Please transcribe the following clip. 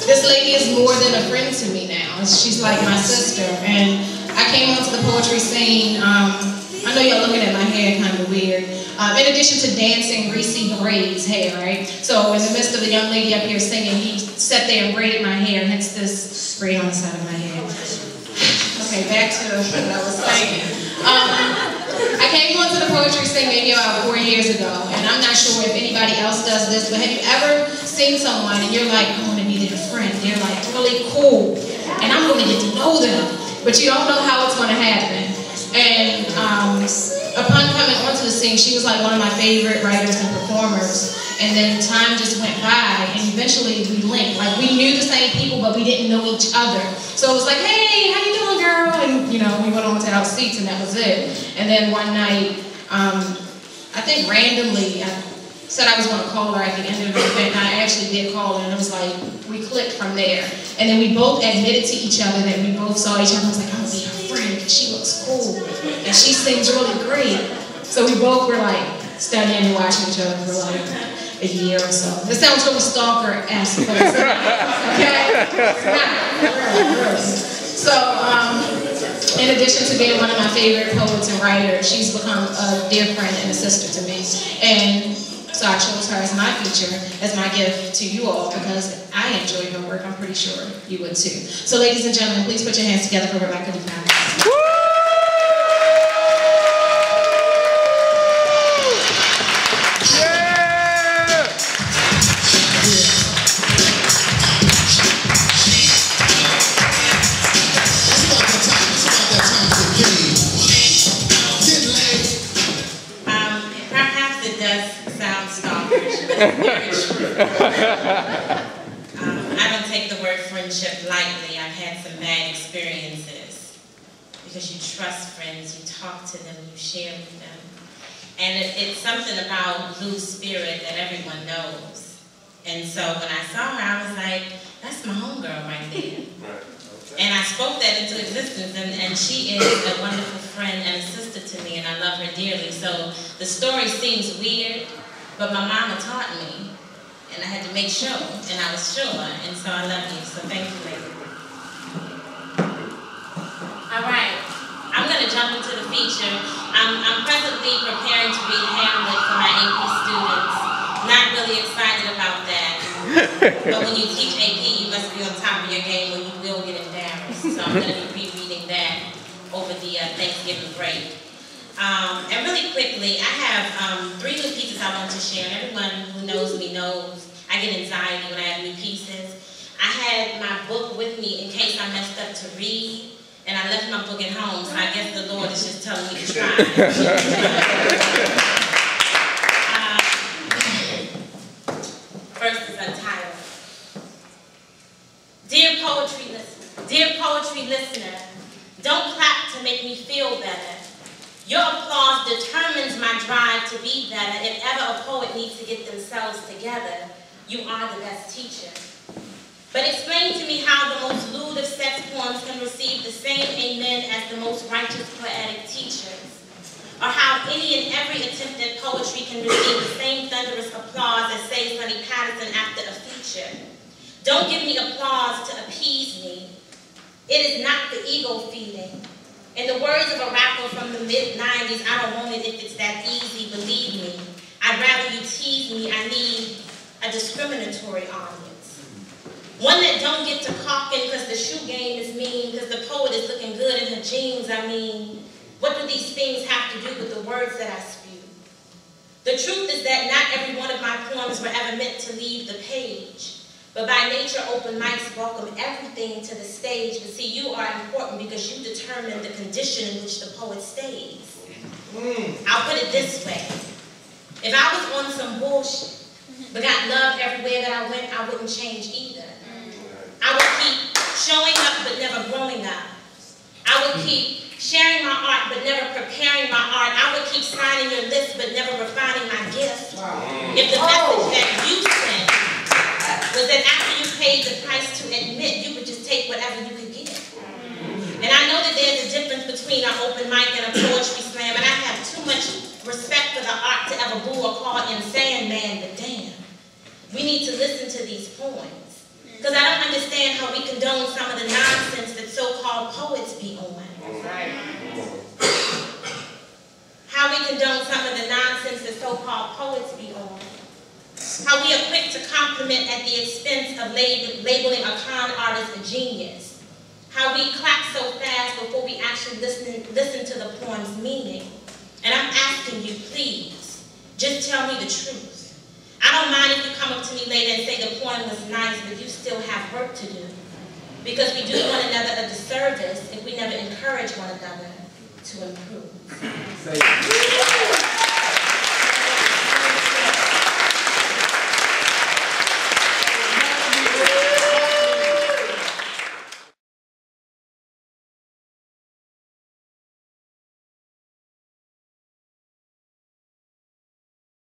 This lady is more than a friend to me now. She's like my sister. And I came onto the poetry scene. I know y'all looking at my hair kind of weird. In addition to dancing greasy braids hair, right? So in the midst of the young lady up here singing, he sat there and braided my hair, hence this braid on the side of my head. Okay, back to what I was saying. I came onto the poetry scene maybe about 4 years ago, and I'm not sure if anybody else does this, but have you ever seen someone and you're like, I want to be their friend. They're like really cool, and I'm going to get to know them, but you don't know how it's going to happen. And upon coming onto the scene, she was like one of my favorite writers and performers. And then time just went by, and eventually we linked. Like, we knew the same people, but we didn't know each other. So it was like, hey, how you doing, girl? And, you know, we went on to our seats, and that was it. And then one night, I think randomly, I said I was going to call her at the end of the event, and I actually did call her, and it was like, we clicked from there. And then we both admitted to each other that we both saw each other. I was like, I'm going to be her friend, because she looks cool, and she sings really great. So we both were like, studying and watching each other for like a year or so. This sounds really stalker-esque, but it's not, okay? It's not, really. So, in addition to being one of my favorite poets and writers, she's become a dear friend and a sister to me. And so I chose her as my feature, as my gift to you all, because I enjoy her work. I'm pretty sure you would too. So ladies and gentlemen, please put your hands together for Rebecca Dupas. I don't take the word friendship lightly. I've had some bad experiences because you trust friends, you talk to them, you share with them. And it's something about loose spirit that everyone knows. And so when I saw her, I was like, that's my homegirl right there. And I spoke that into existence, and she is a wonderful friend and a sister to me, and I love her dearly. So the story seems weird, but my mama taught me, and I had to make sure, and I was sure, and so I love you, so thank you, lady. All right, I'm going to jump into the feature. I'm presently preparing to read Hamlet for my AP students. Not really excited about that, but when you teach AP, you must be on top of your game or you will get embarrassed. So I'm going to be rereading that over the Thanksgiving break. And really quickly, I have 3 new pieces I want to share. And everyone who knows me knows I get anxiety when I have new pieces. I had my book with me in case I messed up to read, and I left my book at home, so I guess the Lord is just telling me to try. First is untitled. Dear poetry listener, don't clap to make me feel better. Your applause determines my drive to be better. If ever a poet needs to get themselves together, you are the best teacher. But explain to me how the most lewd of sex poems can receive the same amen as the most righteous poetic teachers. Or how any and every attempt at poetry can receive the same thunderous applause as, say, Sonny Patterson after a feature. Don't give me applause to appease me. It is not the ego feeling. In the words of a rapper from the mid-90s, I don't want it if it's that easy, believe me. I'd rather you tease me. I need a discriminatory audience. One that don't get to caulking because the shoe game is mean, because the poet is looking good in her jeans. I mean, what do these things have to do with the words that I spew? The truth is that not every one of my poems were ever meant to leave the page. But by nature, open mics welcome everything to the stage. But see, you are important because you determine the condition in which the poet stays. I'll put it this way. If I was on some bullshit, but got love everywhere that I went, I wouldn't change either. I would keep showing up but never growing up. I would keep sharing my art but never preparing my art. I would keep signing your list but never refining my gift. If the message that you sent was that after you paid the price to admit, you would just take whatever you could get. And I know that there's a difference between an open mic and a poetry slam, and I have too much respect for the art to ever boo or call insane man, but damn. we need to listen to these poems. Because I don't understand how we condone some of the nonsense that so-called poets be on. How we condone some of the nonsense that so-called poets be on. How we are quick to compliment at the expense of labeling a con artist a genius. How we clap so fast before we actually listen to the poem's meaning. And I'm asking you, please, just tell me the truth. I don't mind if you come up to me later and say the poem was nice, but you still have work to do. Because we do one another a disservice if we never encourage one another to improve.